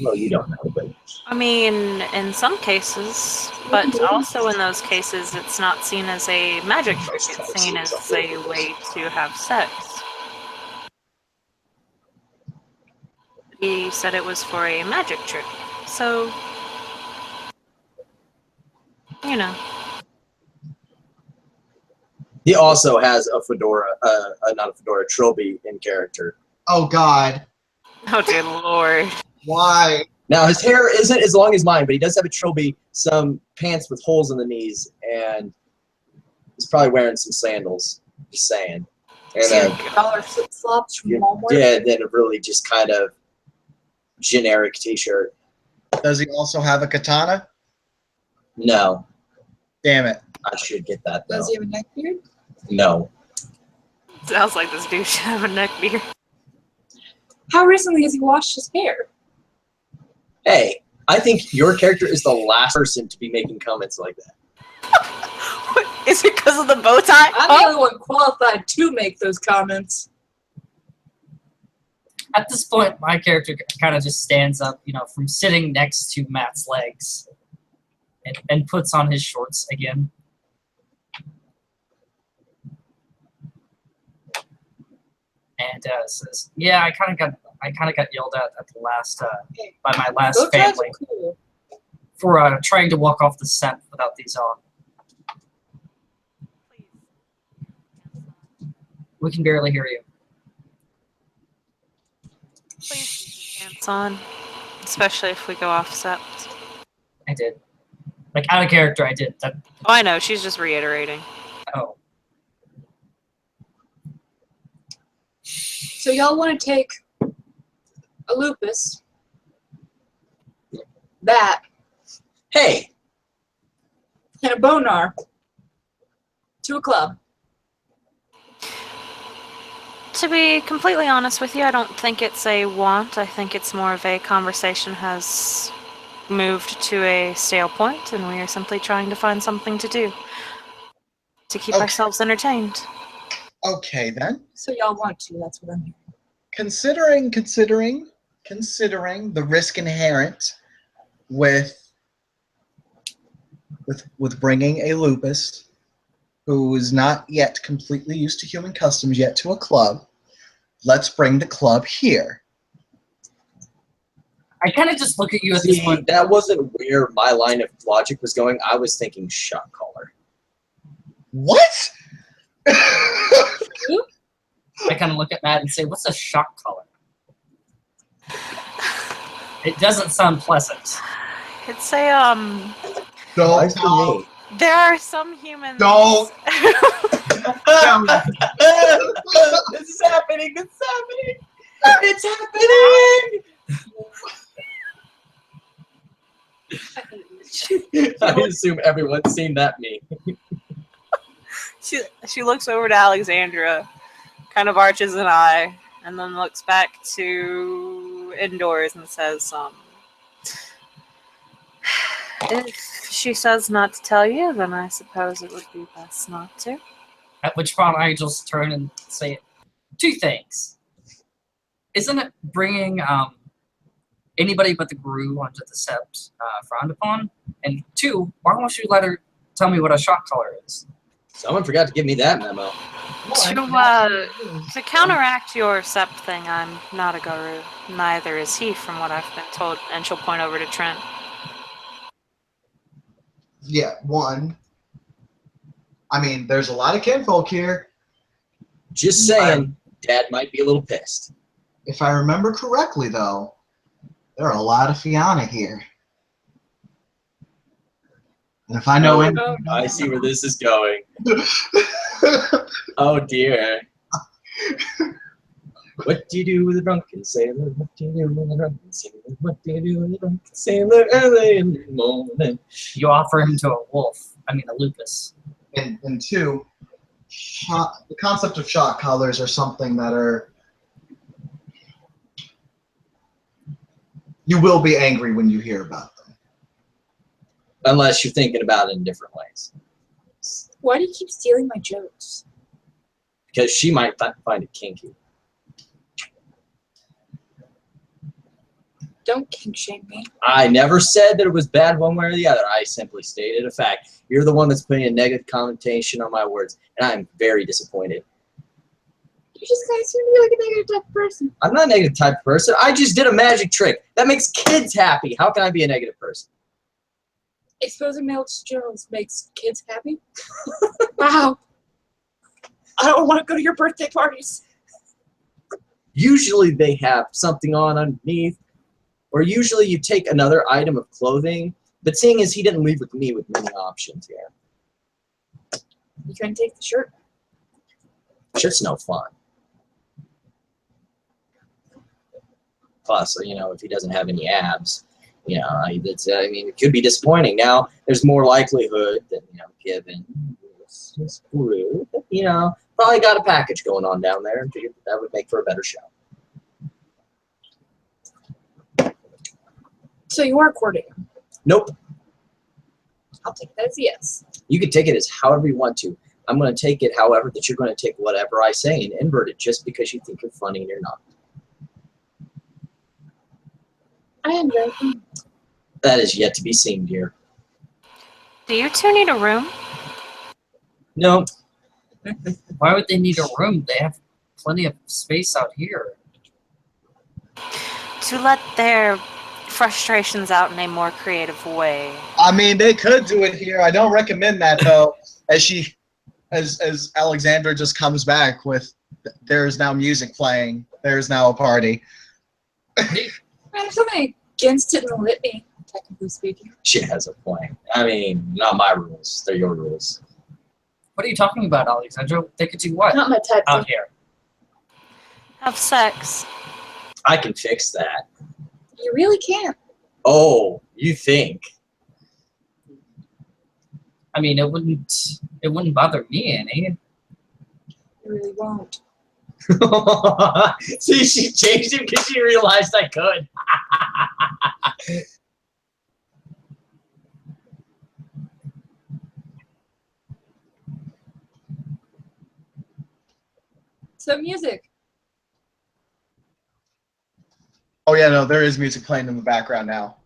Well, you don't know, but I mean, in some cases, but also in those cases, it's not seen as a magic trick. It's seen as a way to have sex. He said it was for a magic trick, so he also has a fedora, not a fedora, trilby in character. oh God, Oh dear lord. why? Now his hair isn't as long as mine, but he does have a trilby, some pants with holes in the knees, and he's probably wearing some sandals. Just saying. And Dollar flip flops from Walmart. yeah, then a really just kind of generic T-shirt. Does he also have a katana? No, Damn it. I should get that though. Does he have a neck beard? No. Sounds like this dude should have a neck beard. How recently has he washed his hair? Hey, I think your character is the last person to be making comments like that. Is it because of the bow tie? I'm the only one qualified to make those comments. At this point, my character kind of just stands up, from sitting next to Matt's legs and puts on his shorts again. And says, "Yeah, I kind of got yelled at the last by my last Bow ties family are cool. for trying to walk off the set without these on. We can barely hear you." Please keep your pants on, especially if we go off sept. I did. Like, out of character, I did. That. Oh, I know. She's just reiterating. Oh. So y'all want to take a lupus, that, Hey, and a bonar to a club. To be completely honest with you, I don't think it's a want. I think it's more of a conversation has moved to a stale point, and we are simply trying to find something to do to keep Okay. ourselves entertained. Okay then. So y'all want to, that's what I'm hearing. Considering, considering the risk inherent with bringing a lupus who is not yet completely used to human customs yet to a club, let's bring the club here. I kind of just look at you at this See, point. that wasn't where my line of logic was going. I was thinking shot caller. What? I kind of look at Matt and say, "What's a shock collar?" It doesn't sound pleasant. It's a Why Don't for tell. me? There are some humans. Don't. This is happening. This is happening. It's happening. I assume everyone's seen that meme. She looks over to Alexandra, kind of arches an eye, and then looks back to indoors and says, if she says not to tell you, then I suppose it would be best not to. At which point I just turn and say, two things. Isn't it bringing anybody but the Gru onto the sept frowned upon? And two, why won't you let her tell me what a shock collar is? Someone forgot to give me that memo. To counteract your sept thing, I'm not a guru. Neither is he, from what I've been told. And she'll point over to Trent. Yeah, one. I mean, there's a lot of kinfolk here. Just saying, Dad might be a little pissed. If I remember correctly, though, there are a lot of Fianna here. And if I know anything, I see where this is going. Oh dear. What do you do with a drunken sailor? What do you do with a drunken sailor? What do you do with a drunken sailor early in the morning? You offer him to a wolf. I mean, a lupus. and two, the concept of shock collars are something that are. You will be angry when you hear about them. Unless you're thinking about it in different ways. Why do you keep stealing my jokes? Because she might find it kinky. Don't kink shame me. I never said that it was bad one way or the other. I simply stated a fact. You're the one that's putting a negative connotation on my words, and I'm very disappointed. You just guys seem to be like a negative type of person. I'm not a negative type of person. I just did a magic trick. That makes kids happy. How can I be a negative person? Exposing male genitals makes kids happy? Wow. I don't want to go to your birthday parties. Usually they have something on underneath, or usually you take another item of clothing, but seeing as he didn't leave with me with many options here. You can take the shirt. Shirt's no fun. Plus, you know, if he doesn't have any abs, you know, it's, I mean, it could be disappointing. Now, there's more likelihood that, you know, given this group, you know, probably got a package going on down there and figured that would make for a better show. So you are courting him. Nope. I'll take that as a yes. You can take it as however you want to. I'm going to take it however that you're going to take whatever I say and invert it just because you think you're funny and you're not. I am joking. That is yet to be seen, dear. Do you two need a room? No. Why would they need a room? They have plenty of space out here. To let their frustrations out in a more creative way. I mean, they could do it here. I don't recommend that, though. As Alexandra just comes back with, there is now music playing. There is now a party. There's something against it in the litany, technically speaking. She has a point. I mean, not my rules. They're your rules. What are you talking about, Alexandra? They could do what Not my type. out here? Have sex. I can fix that. You really can't. Oh, you think? I mean, it wouldn't bother me any. You really won't. See, she changed it because she realized I could. So music. Oh yeah, no, there is music playing in the background now.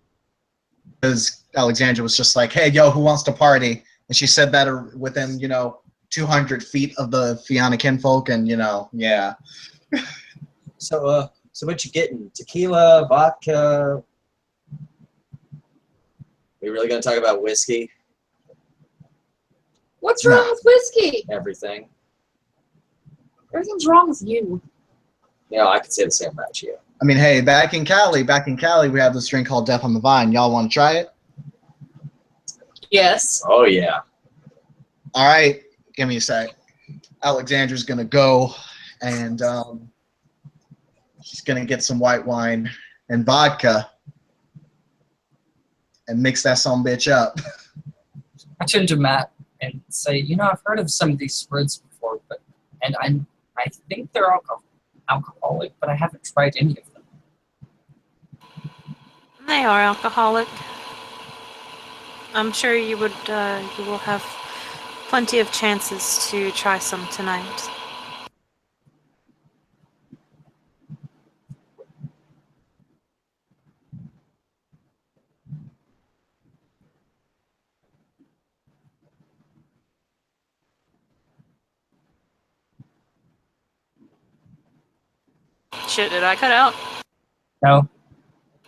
Because Alexandra was just like, "Hey, yo, who wants to party?" And she said that within 200 feet of the Fianna kinfolk, and yeah. So what you getting? Tequila, vodka? We really gonna talk about whiskey? What's wrong with whiskey? Everything. Everything's wrong with you. I could say the same about you. I mean, hey, back in Cali, we have this drink called Death on the Vine. Y'all want to try it? Yes. Oh yeah. All right, give me a sec. Alexandra's gonna go, and she's gonna get some white wine and vodka, and mix that some bitch up. I turn to Matt and say, I've heard of some of these spreads before, and I think they're alcoholic, but I haven't tried any of them. They are alcoholic. I'm sure you will have plenty of chances to try some tonight. Shit, did I cut out? No.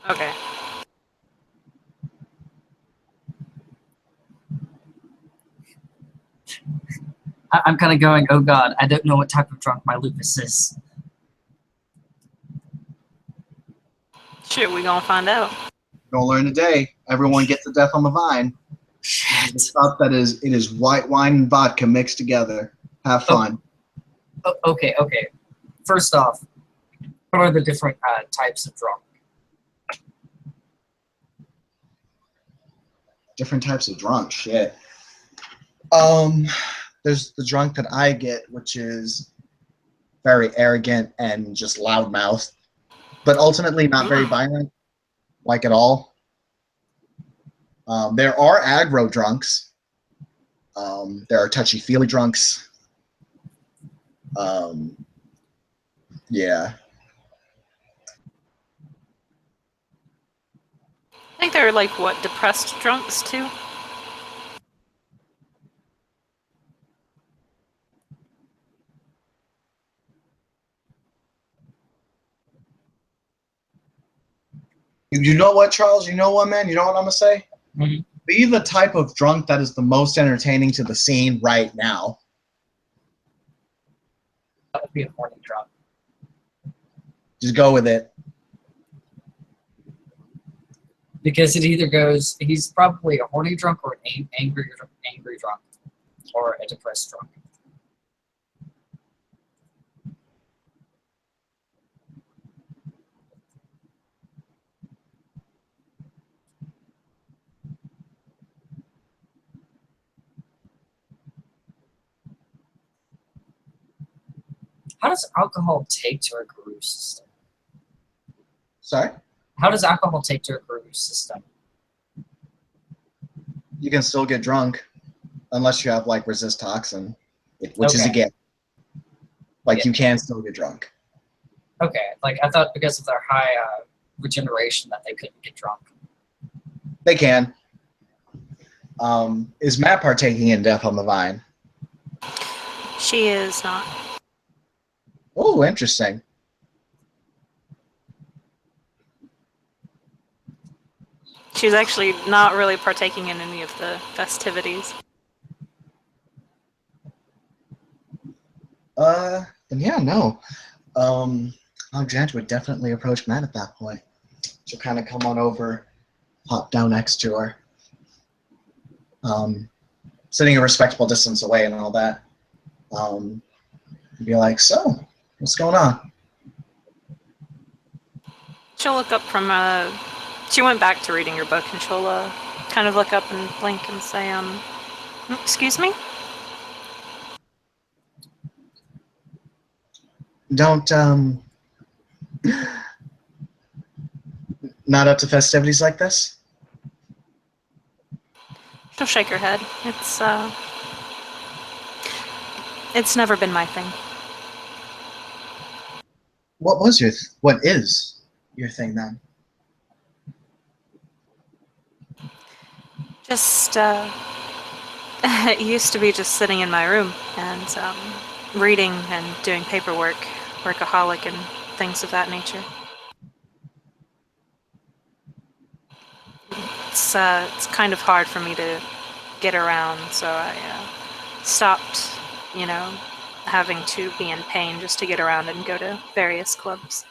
Okay. I'm kind of going, oh god, I don't know what type of drunk my lupus is. Shit, we gonna find out. Gonna learn today. Everyone gets the Death on the Vine. Shit. The stuff it is white wine and vodka mixed together. Have fun. Okay. First off, what are the different types of drunk? Different types of drunk. Shit. There's the drunk that I get, which is very arrogant and just loudmouth, but ultimately not very violent, like at all. There are aggro drunks. There are touchy-feely drunks. Yeah. I think they're like what, depressed drunks too? You know what, Charles? You know what, man? You know what I'm gonna say? Mhm. Be the type of drunk that is the most entertaining to the scene right now. That would be a horny drunk. Just go with it. Because it either goes, he's probably a horny drunk or an angry drunk, or a depressed drunk. How does alcohol take to a guru system? Sorry? How does alcohol take to a guru system? You can still get drunk unless you have like resist toxin, which is a Okay. gift. Like Yeah. you can still get drunk. Okay, like I thought because of their high regeneration that they couldn't get drunk. They can. Is Matt partaking in Death on the Vine? She is not. Oh, interesting. She's actually not really partaking in any of the festivities. And yeah, no. Alexandra would definitely approach Matt at that point. She'll kind of come on over, hop down next to her. Sitting a respectable distance away and all that. Be like, so, what's going on? She'll look up from she went back to reading her book, and she'll kind of look up and blink and say, excuse me? Don't, not up to festivities like this? She'll shake her head. It's never been my thing. What is your thing then? Just, it used to be just sitting in my room and reading and doing paperwork, workaholic and things of that nature. It's kind of hard for me to get around, so I stopped, having to be in pain just to get around and go to various clubs.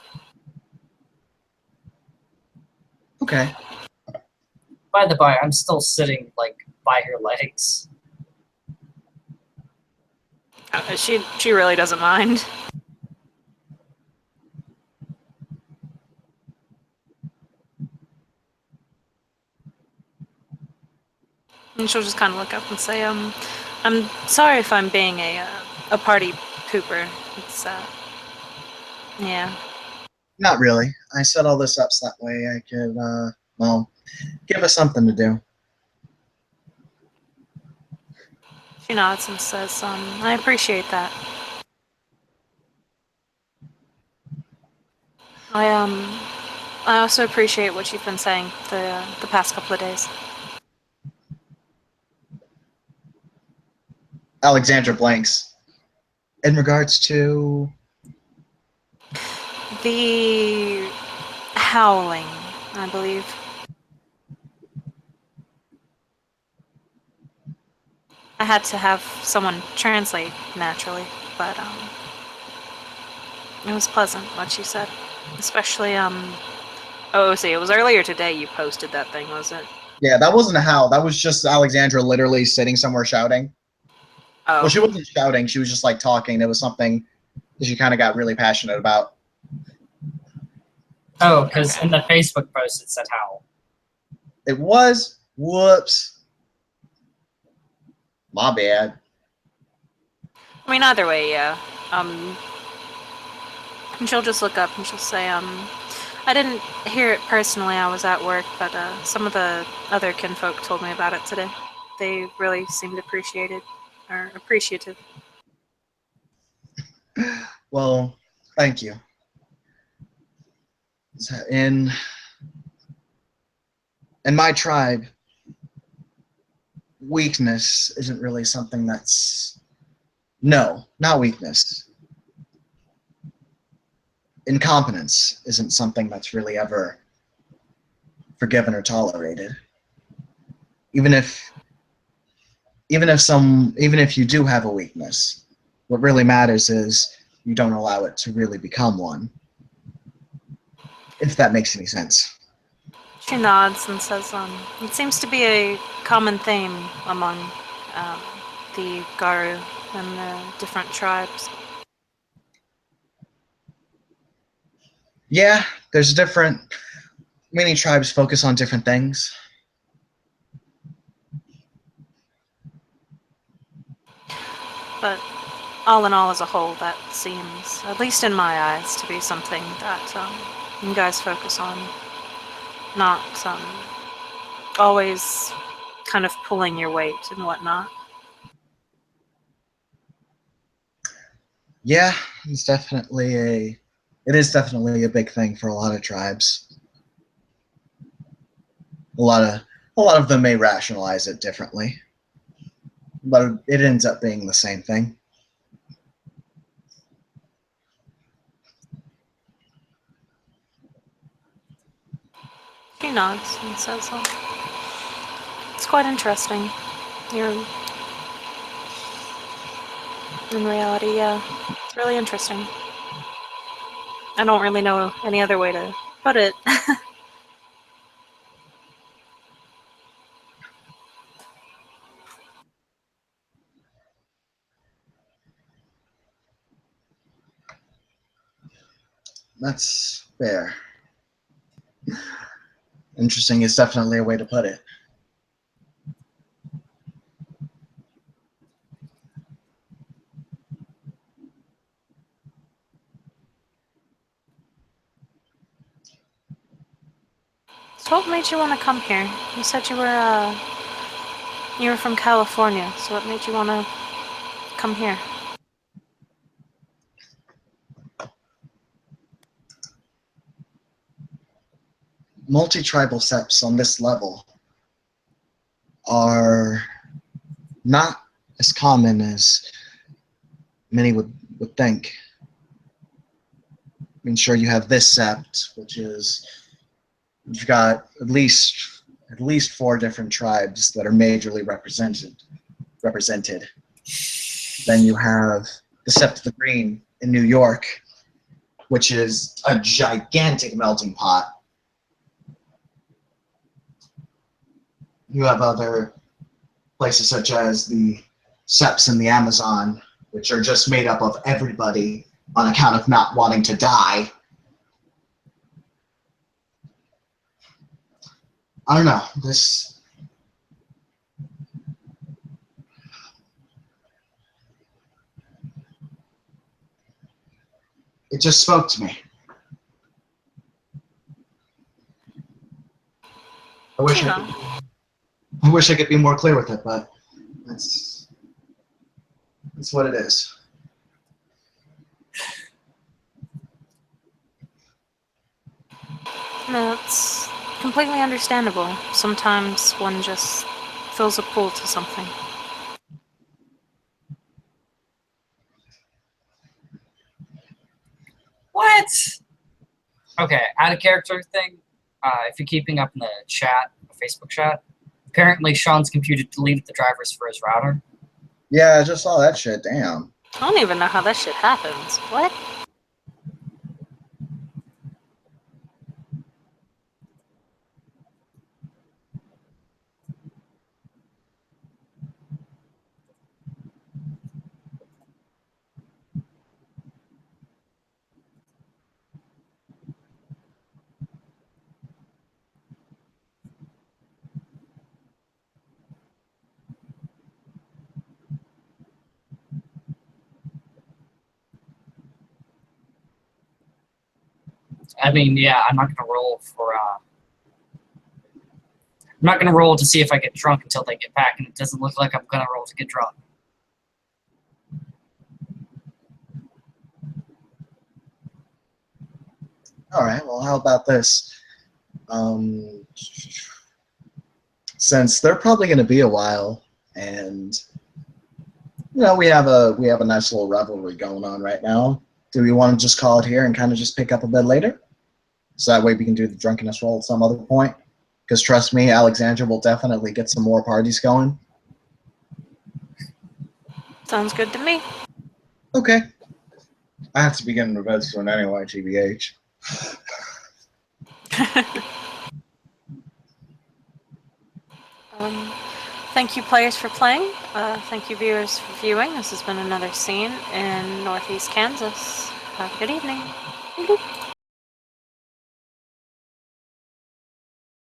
Okay. By the by, I'm still sitting like by her legs. She really doesn't mind. And she'll just kind of look up and say, I'm sorry if I'm being a party pooper. It's, yeah. Not really. I set all this up so that way I could, well, give us something to do. She nods and says, I appreciate that. I also appreciate what you've been saying the past couple of days. Alexandra blanks. In regards to... The howling, I believe. I had to have someone translate, naturally, but it was pleasant what she said. Especially, see, it was earlier today you posted that thing, was it? Yeah, that wasn't a howl. That was just Alexandra literally sitting somewhere shouting. Oh. Well, she wasn't shouting. She was just, like, talking. It was something that she kind of got really passionate about. Oh, because in the Facebook post it said how. It was? Whoops. My bad. I mean, either way, yeah. And she'll just look up and she'll say, I didn't hear it personally, I was at work, but some of the other kinfolk told me about it today. They really seemed appreciative. Well, thank you. In my tribe, weakness isn't really something that's... No, not weakness. Incompetence isn't something that's really ever forgiven or tolerated. Even if you do have a weakness, what really matters is you don't allow it to really become one. If that makes any sense. She nods and says, it seems to be a common theme among the Garu and the different tribes. Yeah, there's different... Many tribes focus on different things. But all in all, as a whole, that seems, at least in my eyes, to be something that you guys focus on. Not always kind of pulling your weight and whatnot. Yeah, it is definitely a big thing for a lot of tribes. A lot of them may rationalize it differently, but it ends up being the same thing. She nods and says, it's quite interesting. You're... In reality, yeah. It's really interesting. I don't really know any other way to put it. That's fair. Interesting is definitely a way to put it. So what made you want to come here? You said you were from California, so what made you want to come here? multi-tribal septs on this level are not as common as many would think. I mean, sure, you have this sept, which is you've got at least 4 different tribes that are majorly represented. Then you have the Sept of the Green in New York, which is a gigantic melting pot. You have other places such as the Septs in the Amazon, which are just made up of everybody on account of not wanting to die. I don't know. It just spoke to me. I wish I could be more clear with it, but that's what it is. No, it's completely understandable. Sometimes one just feels a pull to something. What? Okay, out of character thing. If you're keeping up in the chat, the Facebook chat, apparently Sean's computer deleted the drivers for his router. Yeah, I just saw that shit. Damn. I don't even know how that shit happens. What? I mean, yeah, I'm not gonna roll for. I'm not gonna roll to see if I get drunk until they get back, and it doesn't look like I'm gonna roll to get drunk. All right. Well, how about this? Since they're probably going to be a while, and we have a nice little rivalry going on right now. Do we want to just call it here and kind of just pick up a bit later? So that way we can do the drunkenness roll at some other point. Because trust me, Alexandra will definitely get some more parties going. Sounds good to me. Okay. I have to be getting to bed soon anyway, TBH. Thank you, players, for playing. Thank you, viewers, for viewing. This has been another scene in Northeast Kansas. Have a good evening.